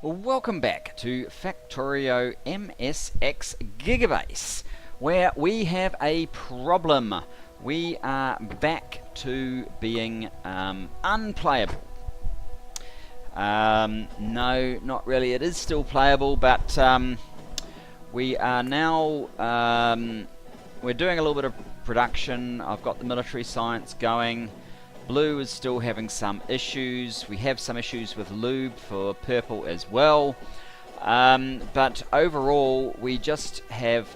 Well, welcome back to Factorio MSX Gigabase, where we have a problem. We are back to being unplayable. No, not really. It is still playable, but we are now we're doing a little bit of production. I've got the military science going. Blue is still having some issues. We have some issues with lube for purple as well. But overall, we just have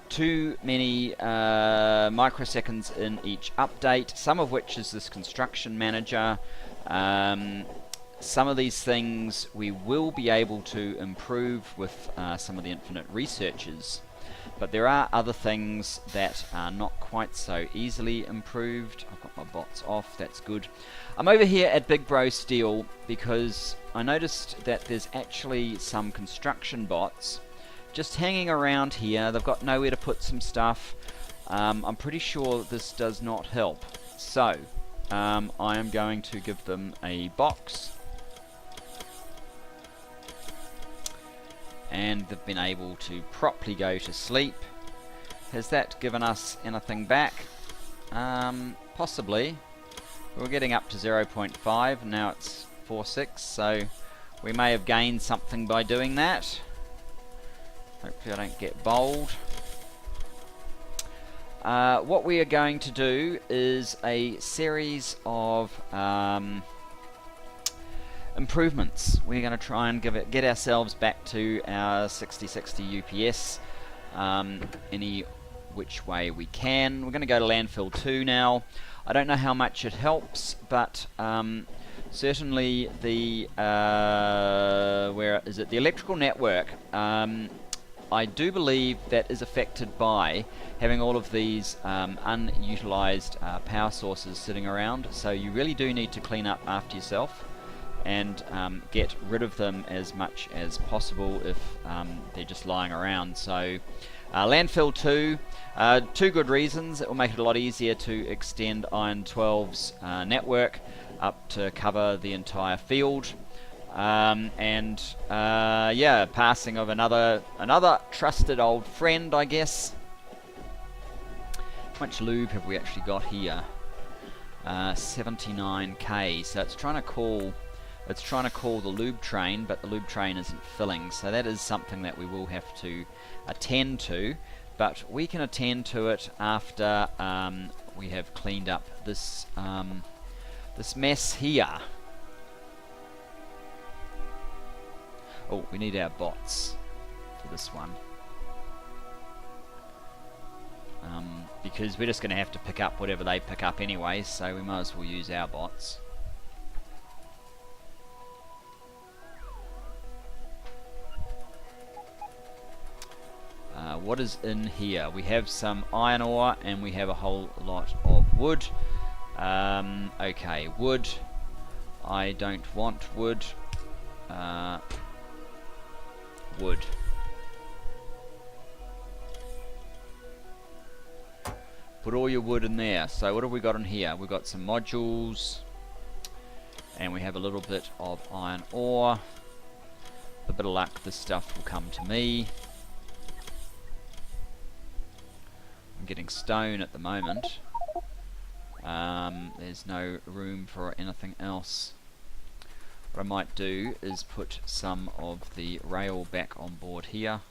too many microseconds in each update, some of which is this construction manager. Some of these things we will be able to improve with some of the infinite researchers. But there are other things that are not quite so easily improved. I've got my bots off, that's good. I'm over here at Big Bro Steel because I noticed that there's actually some construction bots just hanging around here. They've got nowhere to put some stuff. I'm pretty sure this does not help. So, I am going to give them a box. And they've been able to properly go to sleep. Has that given us anything back? Possibly. We were getting up to 0.5, now it's 4.6, so we may have gained something by doing that. Hopefully I don't get bold. What we are going to do is a series of improvements. We're going to try and get ourselves back to our 6060 UPS any which way we can. We're going to go to landfill 2 now. I don't know how much it helps, but certainly the where is it? The electrical network. I do believe that is affected by having all of these unutilized power sources sitting around. So you really do need to clean up after yourself and get rid of them as much as possible if they're just lying around. So landfill 2, two good reasons. It will make it a lot easier to extend Iron 12's network up to cover the entire field. Yeah, passing of another trusted old friend, I guess. How much lube have we actually got here? 79k. So it's trying to call the lube train, but the lube train isn't filling, so that is something that we will have to attend to, but we can attend to it after we have cleaned up this this mess here. Oh, we need our bots for this one, because we're just going to have to pick up whatever they pick up anyway, so we might as well use our bots. What is in here? We have some iron ore and we have a whole lot of wood. Okay, wood. I don't want wood. Wood. Put all your wood in there. So what have we got in here? We've got some modules and we have a little bit of iron ore. With a bit of luck, this stuff will come to me. I'm getting stone at the moment. There's no room for anything else. What I might do is put some of the rail back on board here.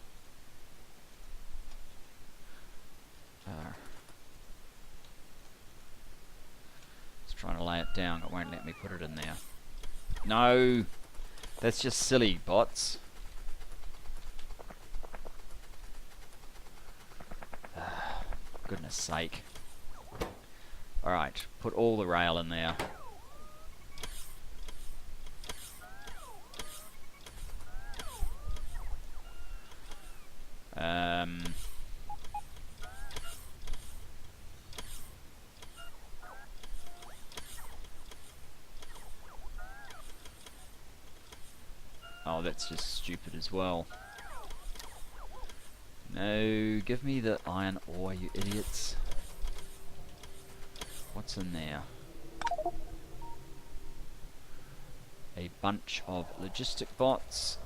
Just trying to lay it down, it won't let me put it in there. No! That's just silly, bots. Goodness sake. Alright, put all the rail in there. Oh, that's just stupid as well. No, give me the iron ore, you idiots. What's in there? a bunch of logistic bots.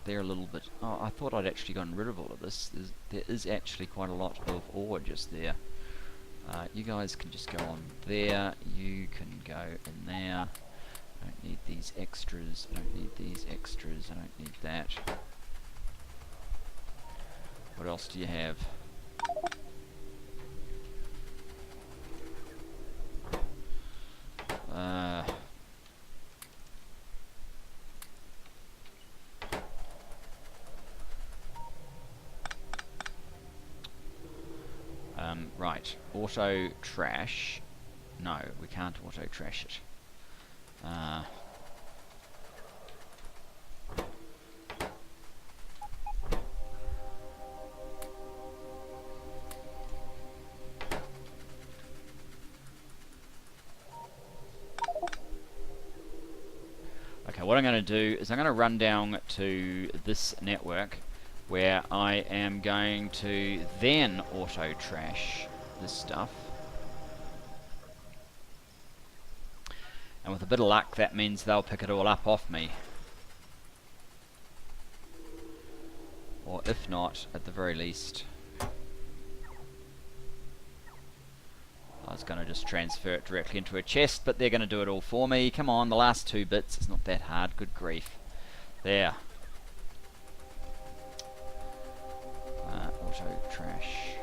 They're a little bit... Oh, I thought I'd actually gotten rid of all of this. There is actually quite a lot of ore just there. You guys can just go on there. You can go in there. I don't need these extras. I don't need these extras. I don't need that. What else do you have? Right, auto trash. No, we can't auto trash it. Okay, what I'm going to do is I'm going to run down to this network where I am going to then auto trash this stuff. And with a bit of luck, that means they'll pick it all up off me. Or if not, at the very least, I was going to just transfer it directly into a chest, but they're going to do it all for me. Come on, the last 2 bits, it's not that hard, good grief. There. Auto trash.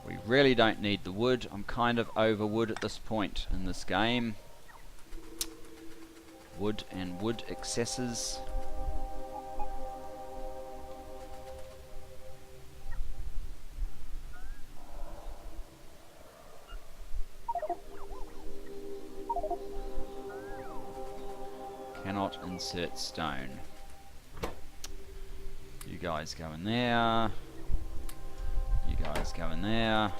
We really don't need the wood. I'm kind of over wood at this point in this game. Wood and wood excesses. Cannot insert stone. You guys go in there. You guys go in there.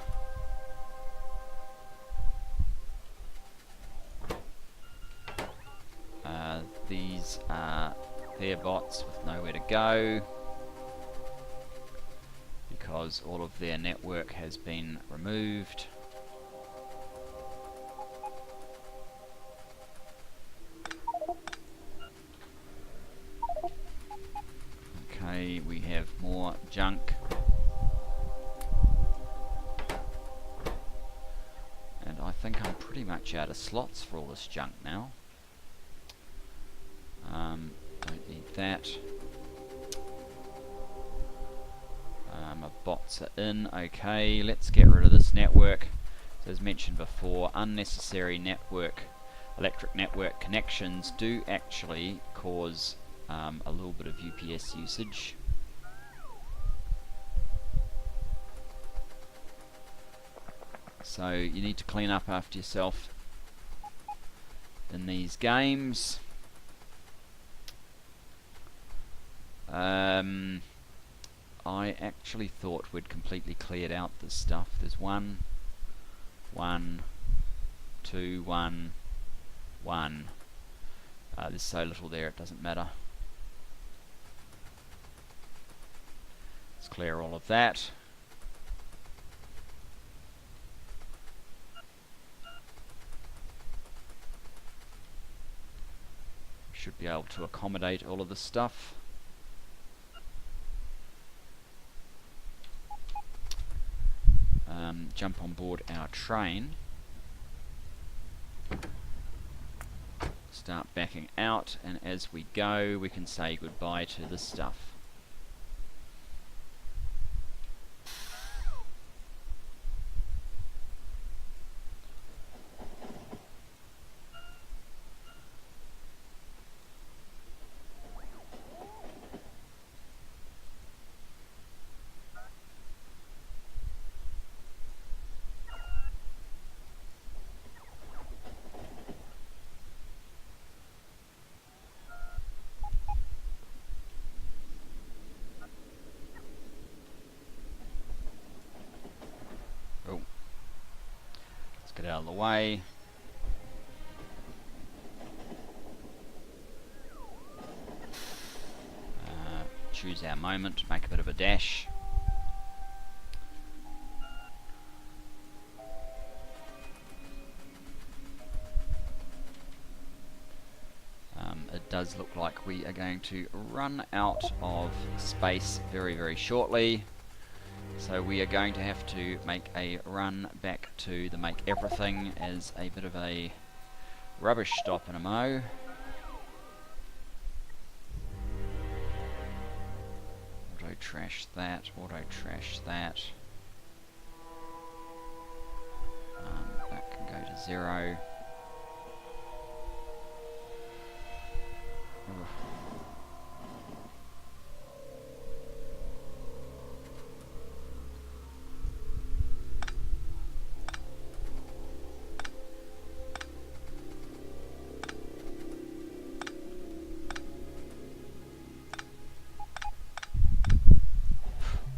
These are their bots with nowhere to go because all of their network has been removed. Okay, we have more junk. And I think I'm pretty much out of slots for all this junk now. Don't need that. My bots are in. Okay, let's get rid of this network. So as mentioned before, unnecessary electric network connections do actually cause a little bit of UPS usage. So you need to clean up after yourself in these games. I actually thought we'd completely cleared out this stuff. There's 1, 2, 1. There's so little there it doesn't matter. Let's clear all of that. Should be able to accommodate all of this stuff. Jump on board our train. Start backing out, and as we go we can say goodbye to this stuff. Get out of the way. choose our moment, make a bit of a dash. It does look like we are going to run out of space very, very shortly. So we are going to have to make a run back to the make everything as a bit of a rubbish stop and a mow. Auto trash that, auto trash that. That can go to 0.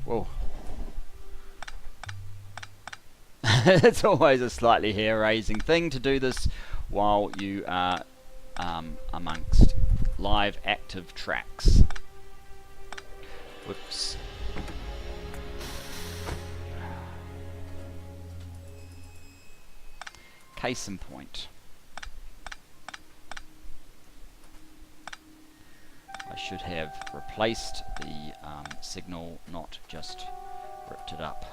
Whoa. It's always a slightly hair-raising thing to do this while you are amongst live active tracks. Whoops. Case in point. I should have replaced the signal, not just ripped it up.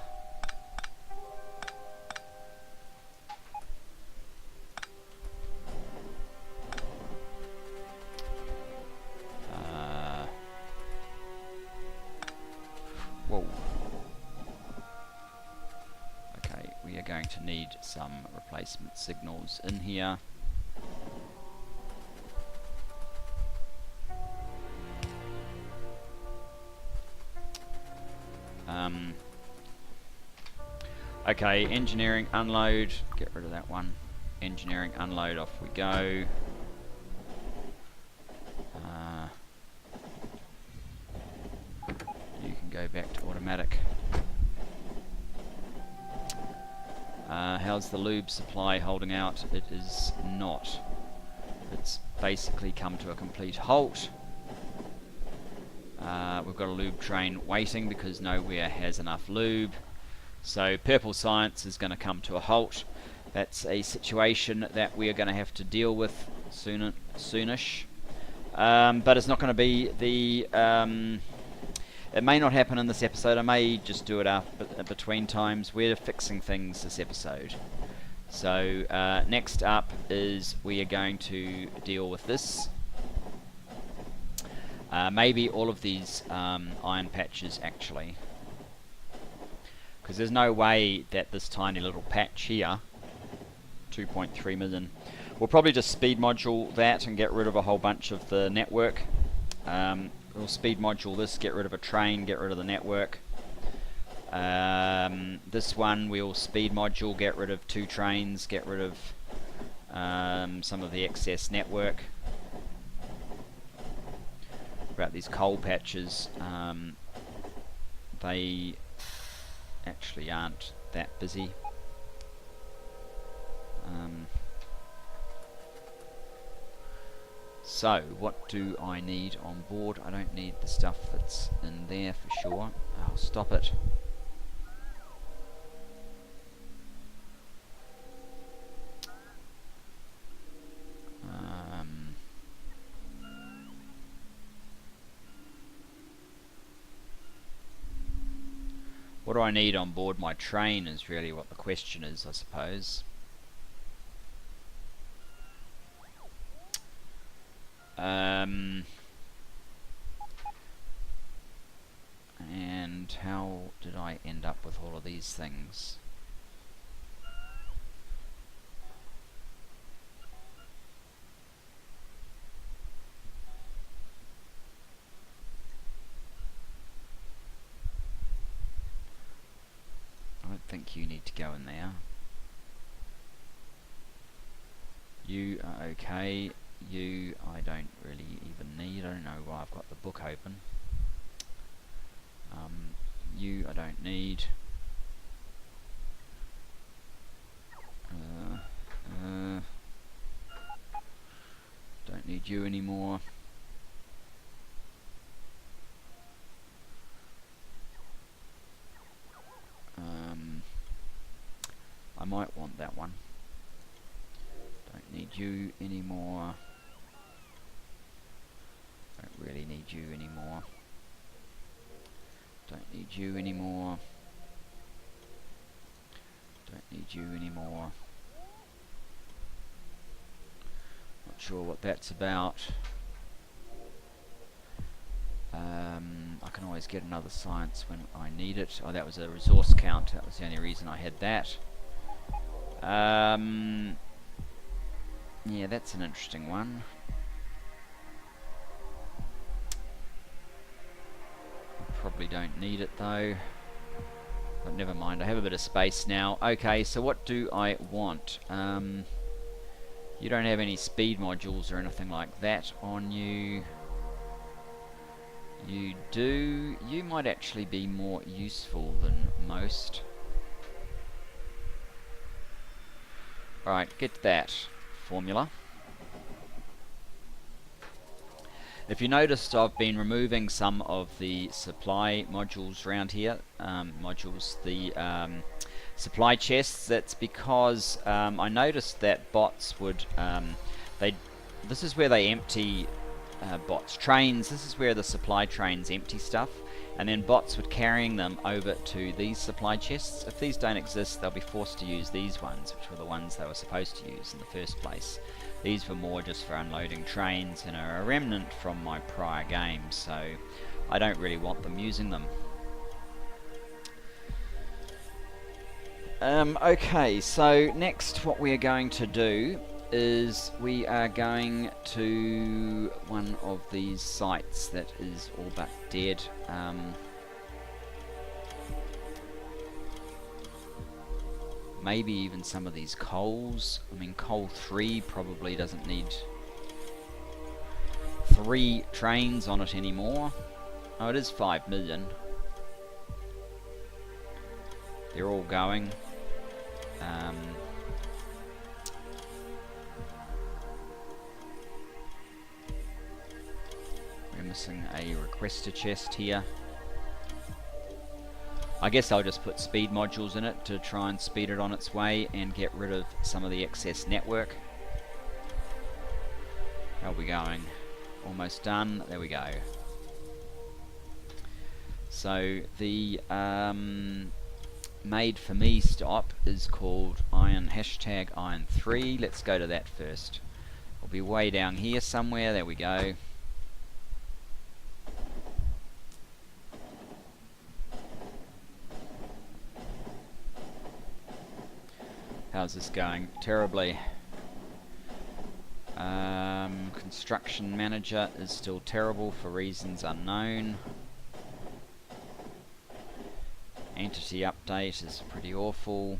Whoa. Okay, we are going to need some replacement signals in here. Okay, engineering unload, get rid of that one. Engineering unload, off we go. You can go back to automatic. How's the lube supply holding out? It is not. It's basically come to a complete halt. We've got a lube train waiting because nowhere has enough lube. So Purple Science is going to come to a halt. That's a situation that we are going to have to deal with soonish. But it's not going to be the... it may not happen in this episode. I may just do it between times. We're fixing things this episode. So next up is we are going to deal with this. Maybe all of these iron patches actually. Because there's no way that this tiny little patch here, 2.3 million, we'll probably just speed module that and get rid of a whole bunch of the network. We'll speed module this, get rid of a train, get rid of the network. This one we'll speed module, get rid of 2 trains, get rid of some of the excess network. About these coal patches, they actually aren't that busy. So what do I need on board? I don't need the stuff that's in there for sure. I'll stop it. What do I need on board my train is really what the question is, I suppose. And how did I end up with all of these things? I don't think you need to go in there. You are okay. You I don't really even need. I don't know why I've got the book open. You I don't need. Don't need you anymore. I might want that one. Don't need you anymore. Don't really need you anymore. Don't need you anymore. Don't need you anymore. Not sure what that's about. I can always get another science when I need it. Oh, that was a resource count. That was the only reason I had that. Yeah, that's an interesting one. Probably don't need it though. But never mind, I have a bit of space now. Okay, so what do I want? You don't have any speed modules or anything like that on you. You do. You might actually be more useful than most. Alright, get that formula. If you noticed, I've been removing some of the supply modules around here. The supply chests. That's because I noticed that bots would this is where they empty trains. This is where the supply trains empty stuff, and then bots would carrying them over to these supply chests. If these don't exist, they'll be forced to use these ones, which were the ones they were supposed to use in the first place. These were more just for unloading trains and are a remnant from my prior games, so I don't really want them using them. Okay, so next what we are going to do is we are going to one of these sites that is all but dead. Maybe even some of these coals. I mean, coal 3 probably doesn't need 3 trains on it anymore. Oh, it is 5 million. They're all going. We're missing a requester chest here. I guess I'll just put speed modules in it to try and speed it on its way and get rid of some of the excess network. How are we going? Almost done. There we go. So the made for me stop is called #iron3. Let's go to that first. We'll be way down here somewhere. There we go. How's this going? Terribly. Construction manager is still terrible for reasons unknown. Entity update is pretty awful.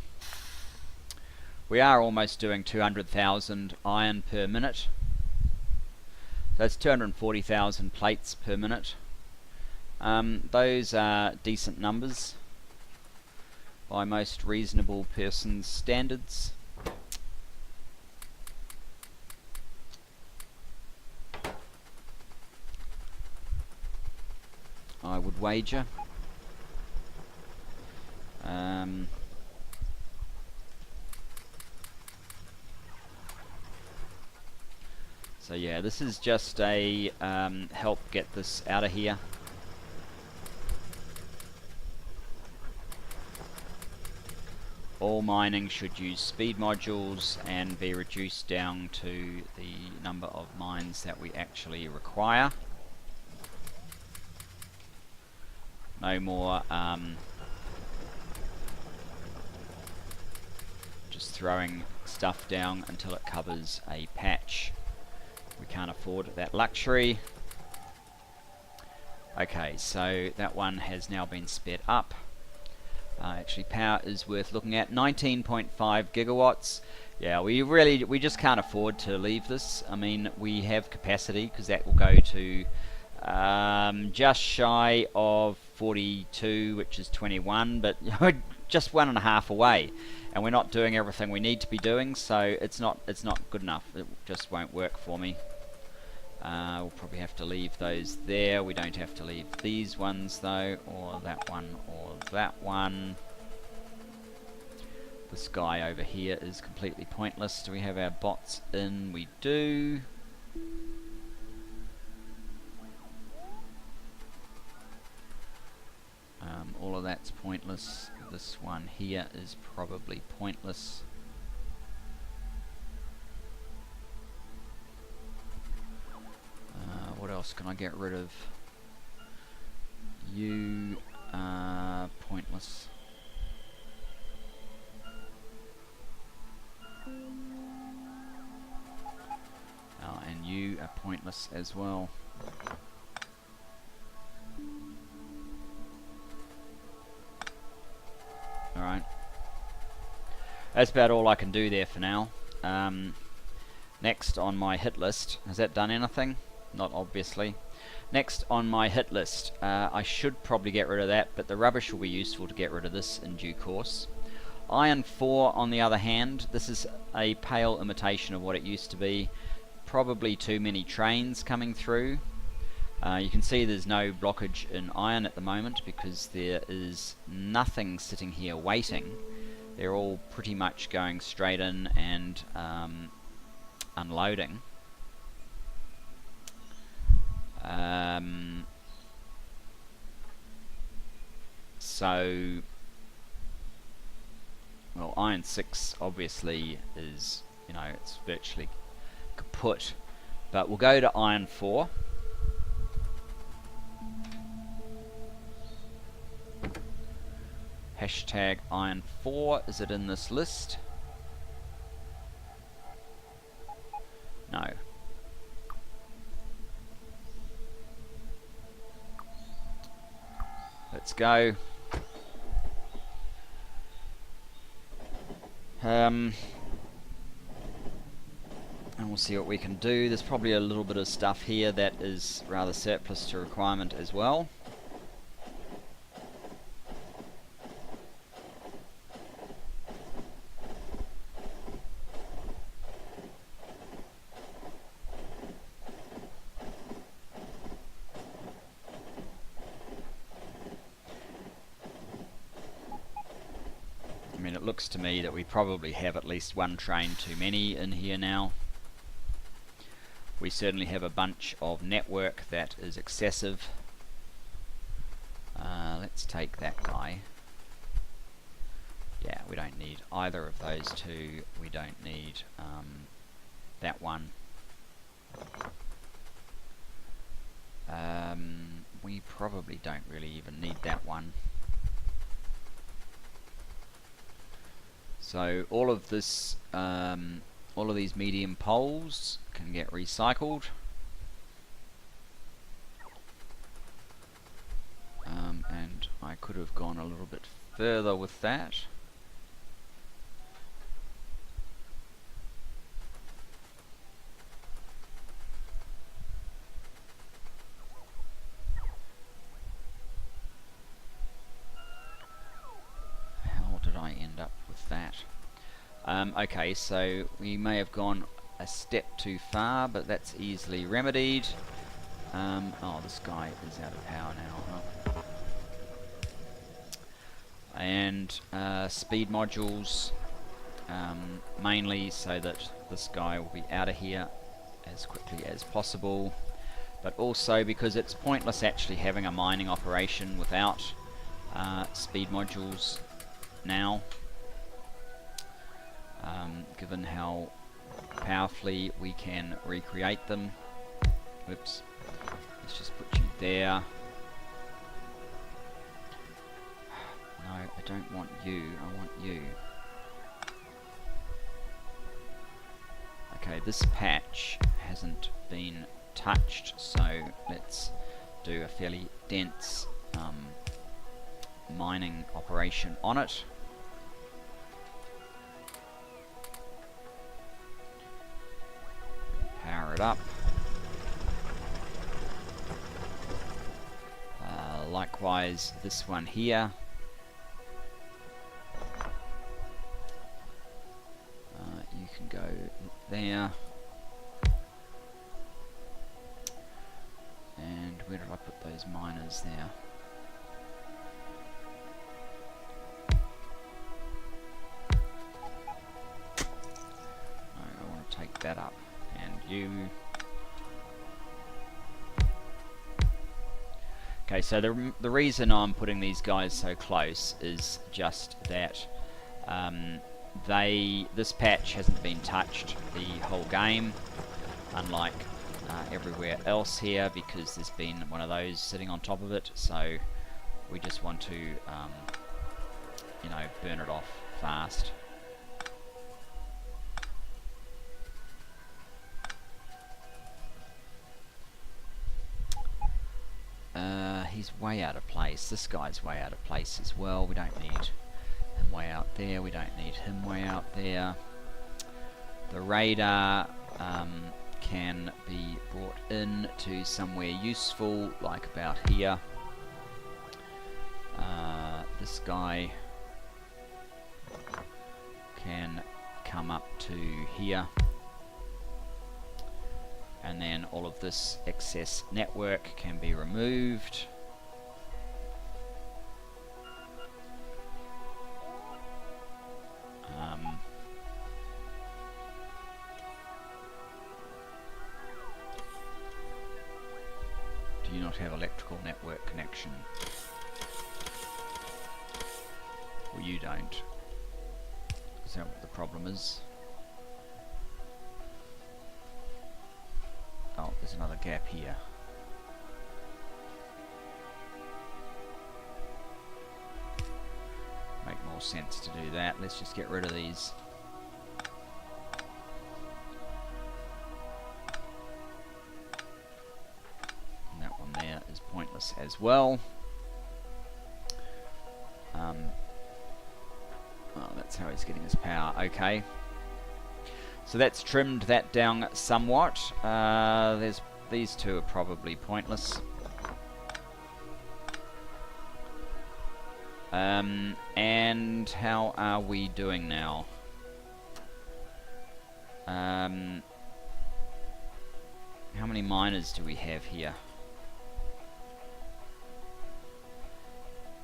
We are almost doing 200,000 iron per minute. That's 240,000 plates per minute. Those are decent numbers by most reasonable person's standards. I would wager. So yeah, this is just a help get this out of here. All mining should use speed modules and be reduced down to the number of mines that we actually require. No more just throwing stuff down until it covers a patch. We can't afford that luxury. Okay, so that one has now been sped up. Actually, power is worth looking at. 19.5 gigawatts. Yeah, we just can't afford to leave this. I mean, we have capacity because that will go to just shy of 42, which is 21, but just 1.5 away, and we're not doing everything we need to be doing, so it's not good enough. It just won't work for me. We'll probably have to leave those there. We don't have to leave these ones though, or that one, or that one. This guy over here is completely pointless. Do we have our bots in? We do. All of that's pointless. This one here is probably pointless. What else can I get rid of? You are pointless. And you are pointless as well. Alright. That's about all I can do there for now. Next on my hit list, has that done anything? Not obviously. Next on my hit list, I should probably get rid of that, but the rubbish will be useful to get rid of this in due course. Iron 4, on the other hand, this is a pale imitation of what it used to be. Probably too many trains coming through. You can see there's no blockage in iron at the moment because there is nothing sitting here waiting. They're all pretty much going straight in and unloading. So, well, iron 6 obviously is, you know, it's virtually kaput, but we'll go to iron 4. Hashtag iron 4, is it in this list? No. Let's go. And we'll see what we can do. There's probably a little bit of stuff here that is rather surplus to requirement as well. I mean, it looks to me that we probably have at least one train too many in here now. We certainly have a bunch of network that is excessive. Let's take that guy. Yeah, we don't need either of those two. We don't need that one. We probably don't really even need that one. So all of this, all of these medium poles can get recycled. And I could have gone a little bit further with that. How did I end up with that? Okay, so we may have gone a step too far, but that's easily remedied. Oh, this guy is out of power now, huh? And speed modules, mainly so that this guy will be out of here as quickly as possible, but also because it's pointless actually having a mining operation without speed modules now, given how powerfully we can recreate them. Whoops, let's just put you there. No, I don't want you, I want you. Okay, this patch hasn't been touched, so let's do a fairly dense mining operation on it. Power it up. Likewise, this one here. You can go there. And where did I put those miners there? Okay, so the reason I'm putting these guys so close is just that this patch hasn't been touched the whole game, unlike everywhere else here, because there's been one of those sitting on top of it. So we just want to, you know, burn it off fast. He's way out of place. This guy's way out of place as well. We don't need him way out there. We don't need him way out there. The radar can be brought in to somewhere useful, like about here. This guy can come up to here. And then all of this excess network can be removed. Do you not have electrical network connection? Well, you don't. Is that what the problem is? Oh, there's another gap here. Make more sense to do that. Let's just get rid of these. And that one there is pointless as well. Oh, that's how he's getting his power. Okay. So that's trimmed that down somewhat. These two are probably pointless. And how are we doing now? How many miners do we have here?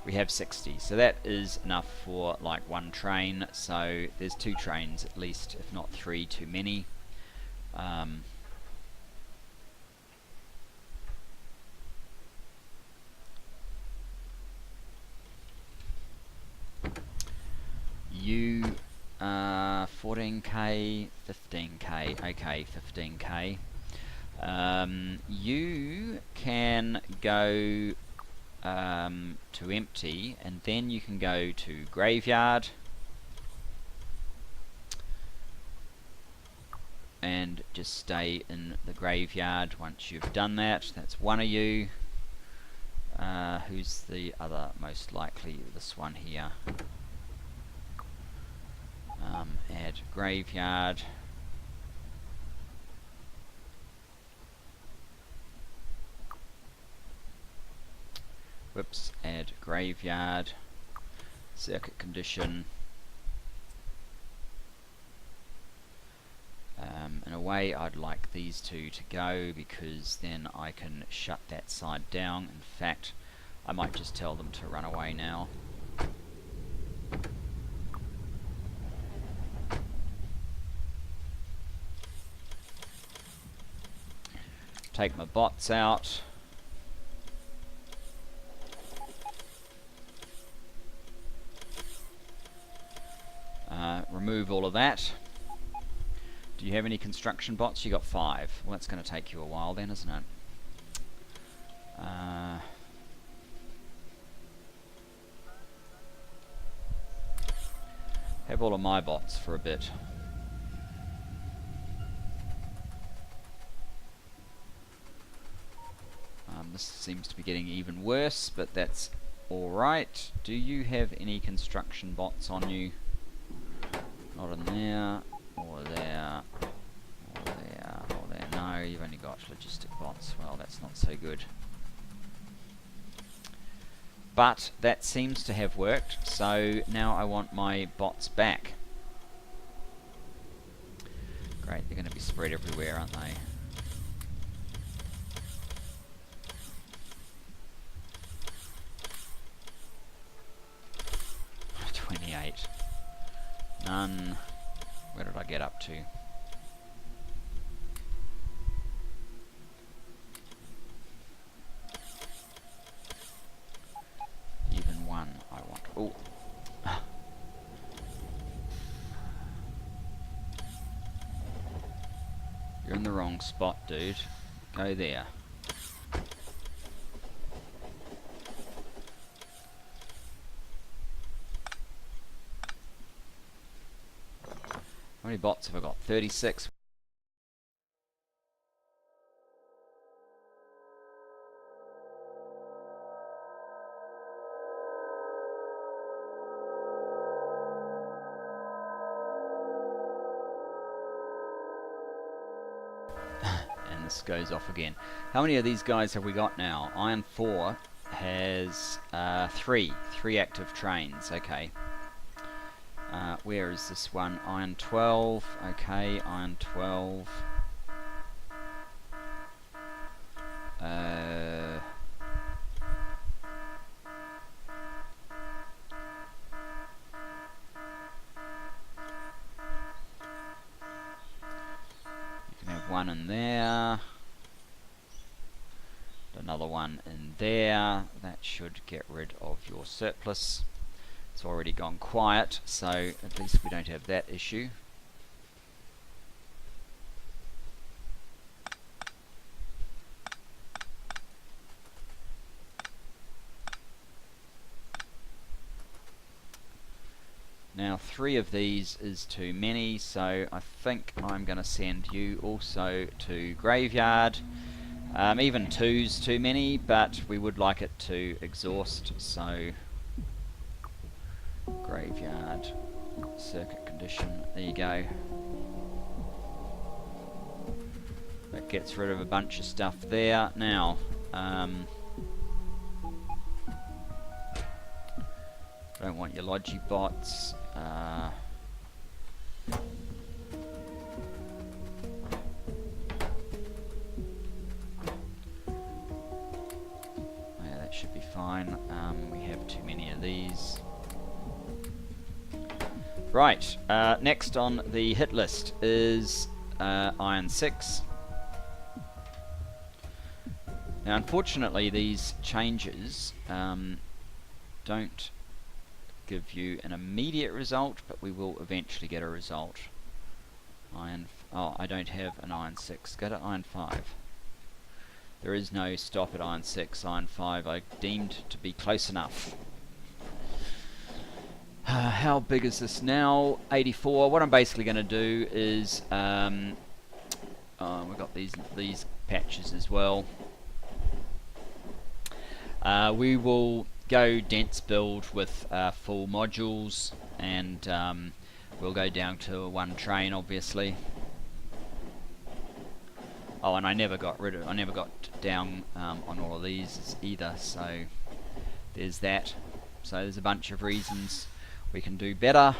We have 60, so that is enough for like one train. So there's 2 trains at least, if not 3 too many. You 14k, 15k. Okay, 15k. You can go to empty, and then you can go to graveyard and just stay in the graveyard once you've done that. That's one of you. Who's the other? Most likely this one here. Add graveyard. Whoops, add graveyard, circuit condition. In a way, I'd like these two to go, because then I can shut that side down. In fact, I might just tell them to run away now. Take my bots out. Remove all of that. Do you have any construction bots? You got 5. Well, that's going to take you a while then, isn't it? Have all of my bots for a bit. This seems to be getting even worse, but that's alright. Do you have any construction bots on you? Not in there, or there, or there, or there. No, you've only got logistic bots. Well, that's not so good. But that seems to have worked, so now I want my bots back. Great, they're going to be spread everywhere, aren't they? None. Where did I get up to? wrong spot, dude. Go there. How many bots have I got? 36. And this goes off again. How many of these guys have we got now? Iron 4 has 3 active trains. Okay. Where is this one? Iron 12. Okay, Iron 12. You can have one in there. Another one in there. That should get rid of your surplus. It's already gone quiet, so at least we don't have that issue. Now 3 of these is too many, so I think I'm going to send you also to Graveyard. Even 2's too many, but we would like it to exhaust, so Graveyard, circuit condition, there you go. That gets rid of a bunch of stuff there. Now, don't want your logi bots. Yeah, that should be fine. We have too many of these. Right, next on the hit list is Iron 6. Now unfortunately these changes don't give you an immediate result, but we will eventually get a result. Oh, I don't have an Iron 6. Go to Iron 5. There is no stop at Iron 6. Iron 5 I deemed to be close enough. How big is this now? 84. What I'm basically going to do is we've got these patches as well. We will go dense build with full modules, and we'll go down to 1 train, obviously. Oh, and I never got down on all of these either, so there's that. So there's a bunch of reasons we can do better.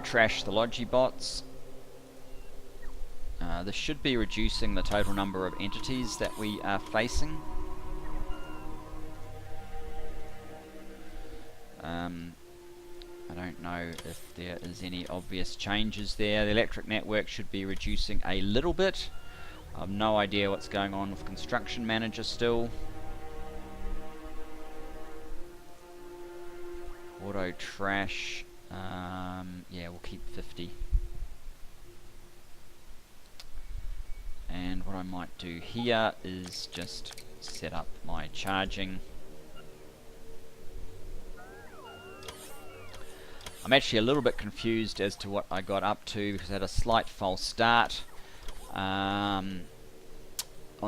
Trash the logi bots. This should be reducing the total number of entities that we are facing. I don't know if there is any obvious changes there. The electric network should be reducing a little bit. I have no idea what's going on with Construction Manager still. Auto trash, yeah, we'll keep 50. And what I might do here is just set up my charging. I'm actually a little bit confused as to what I got up to because I had a slight false start on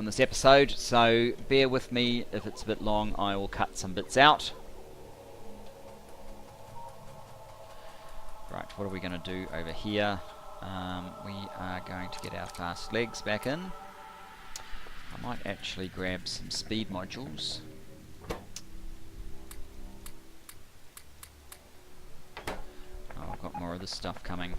this episode, so bear with me. If it's a bit long, I will cut some bits out. Right, what are we going to do over here? We are going to get our fast legs back in. I might actually grab some speed modules. Oh, I've got more of this stuff coming.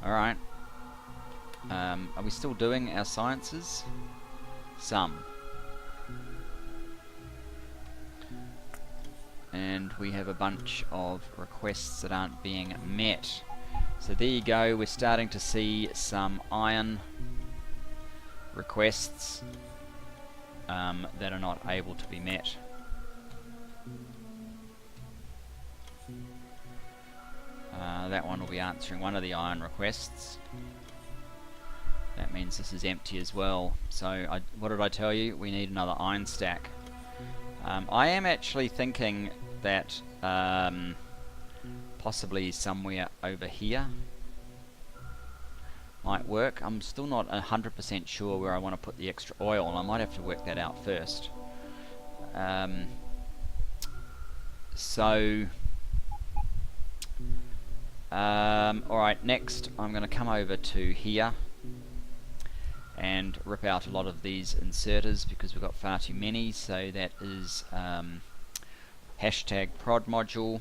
Alright. Are we still doing our sciences? Some. And we have a bunch of requests that aren't being met. So there you go, we're starting to see some iron requests that are not able to be met. That one will be answering one of the iron requests. That means this is empty as well. So what did I tell you? We need another iron stack. I am actually thinking that possibly somewhere over here might work. I'm still not 100% sure where I want to put the extra oil, and I might have to work that out first. Alright, next I'm going to come over to here and rip out a lot of these inserters because we've got far too many. So that is hashtag prod module.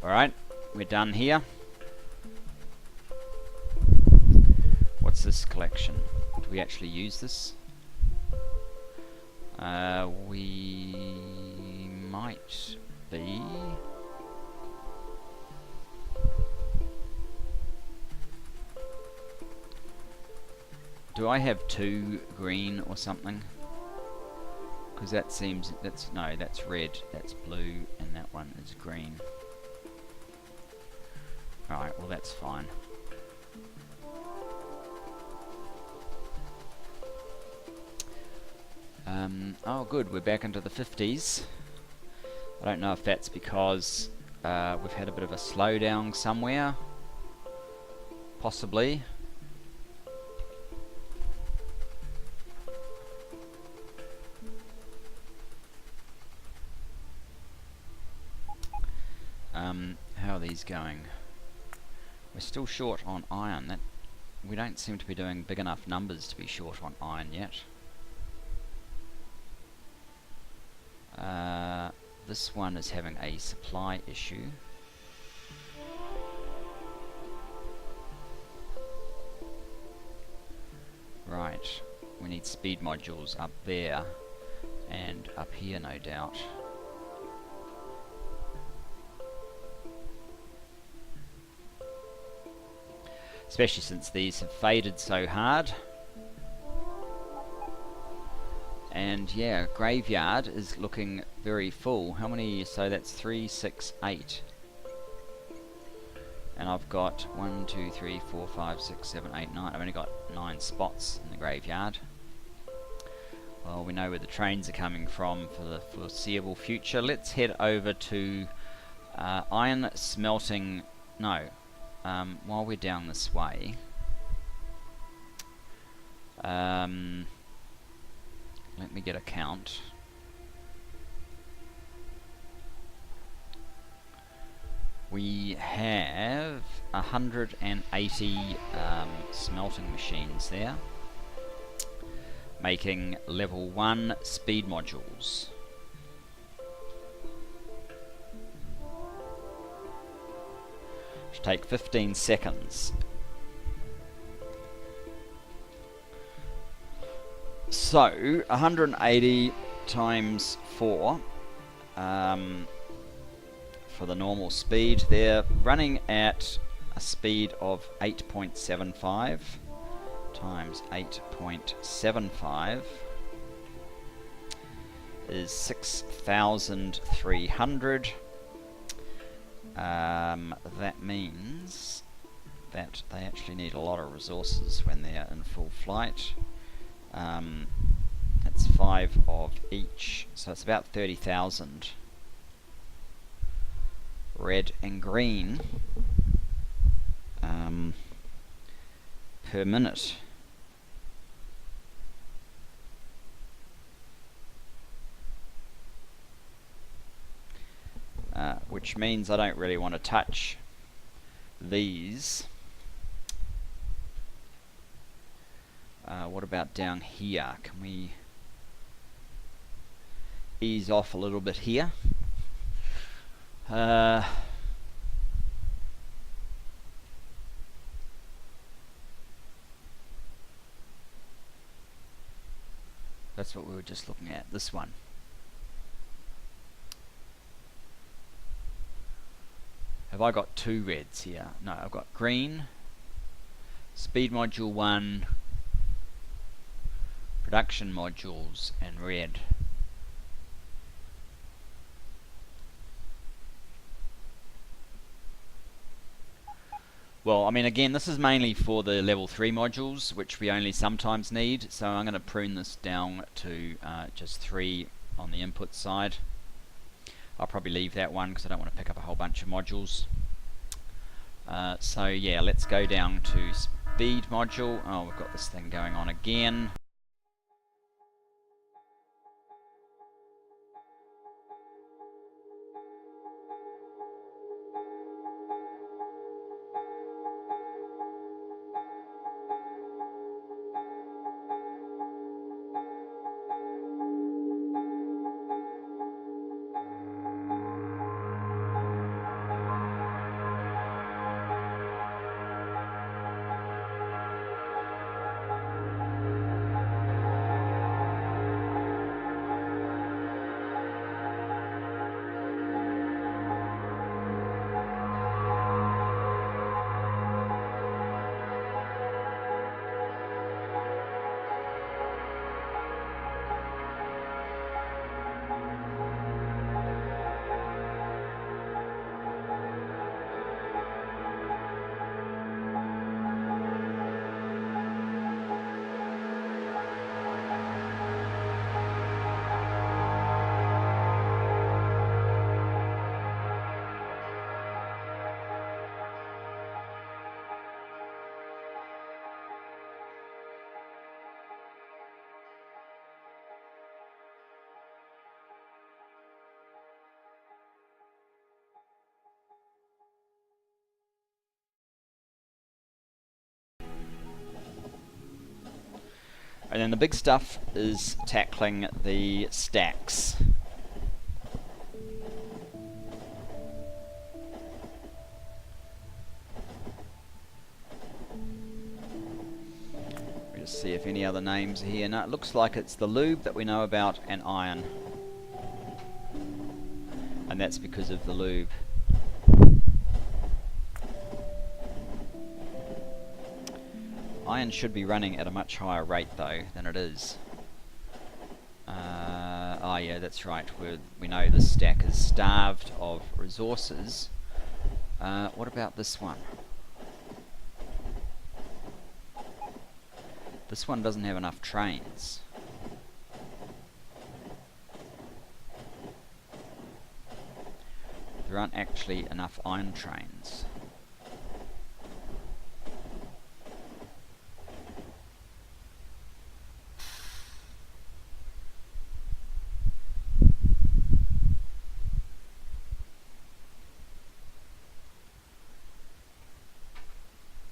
Alright, we're done here. What's this collection? Do we actually use this? We might be. Do I have 2 green or something? Because that seems, no, that's red, that's blue, and that one is green. Alright, well that's fine. Oh good, we're back into the 50s. I don't know if that's because we've had a bit of a slowdown somewhere. Possibly. How are these going? We're still short on iron. We don't seem to be doing big enough numbers to be short on iron yet. This one is having a supply issue. Right, we need speed modules up there and up here, no doubt. Especially since these have faded so hard. And yeah, graveyard is looking very full. How many? So that's 3, 6, 8. And I've got 1, 2, 3, 4, 5, 6, 7, 8, 9. I've only got 9 spots in the graveyard. Well, we know where the trains are coming from for the foreseeable future. Let's head over to iron smelting. No. While we're down this way, let me get a count. We have 180 smelting machines there, making level 1 speed modules. Take 15 seconds. So 180 times 4 for the normal speed. They're running at a speed of 8.75 times 8.75 is 6,300. That means that they actually need a lot of resources when they're in full flight. It's 5 of each, so it's about 30,000 red and green per minute. Which means I don't really want to touch these. What about down here? Can we ease off a little bit here? That's what we were just looking at, this one. Have I got 2 reds here? No, I've got green, speed module 1, production modules, and red. Well, I mean, again, this is mainly for the level 3 modules, which we only sometimes need, so I'm going to prune this down to just 3 on the input side. I'll probably leave that one because I don't want to pick up a whole bunch of modules. So yeah, let's go down to speed module. Oh, we've got this thing going on again. And then the big stuff is tackling the stacks. We just see if any other names are here. No, it looks like it's the lube that we know about and iron. And that's because of the lube. Iron should be running at a much higher rate though than it is. Oh yeah, that's right. We know this stack is starved of resources. What about this one? This one doesn't have enough trains. There aren't actually enough iron trains.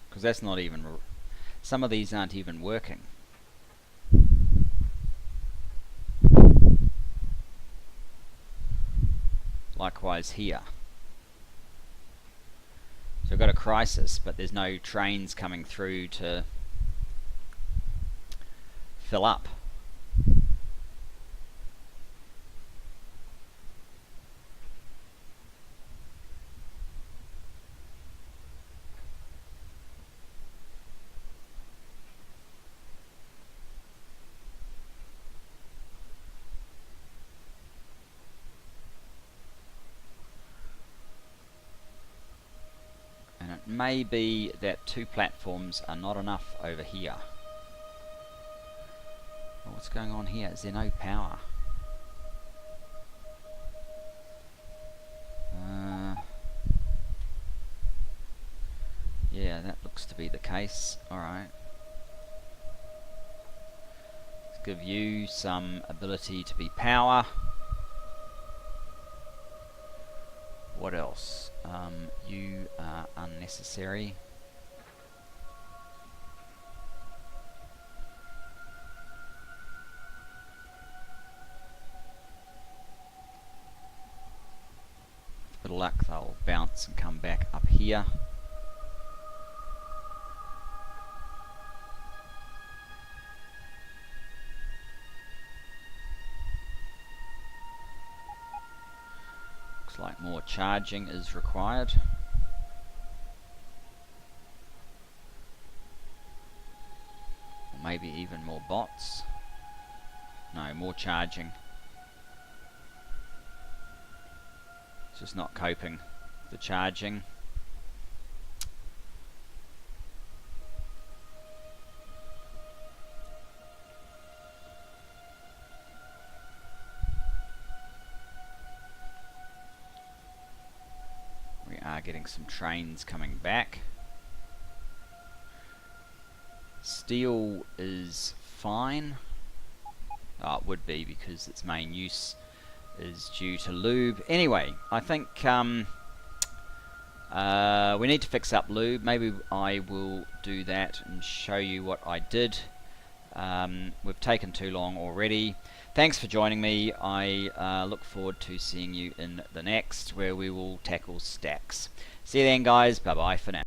Because that's not even... some of these aren't even working. Likewise here. So we've got a crisis, but there's no trains coming through to fill up. May be that 2 platforms are not enough over here. Well, what's going on here? Is there no power? Yeah, that looks to be the case. Alright. Let's give you some ability to be power. What else? You are unnecessary. With a bit of luck they'll bounce and come back up here. Like more charging is required. Or maybe even more bots. No, more charging. It's just not coping with the charging. Getting some trains coming back. Steel is fine. Oh, it would be because its main use is due to lube. Anyway, I think we need to fix up lube. Maybe I will do that and show you what I did. We've taken too long already. Thanks for joining me. I look forward to seeing you in the next, where we will tackle stacks. See you then, guys. Bye bye for now.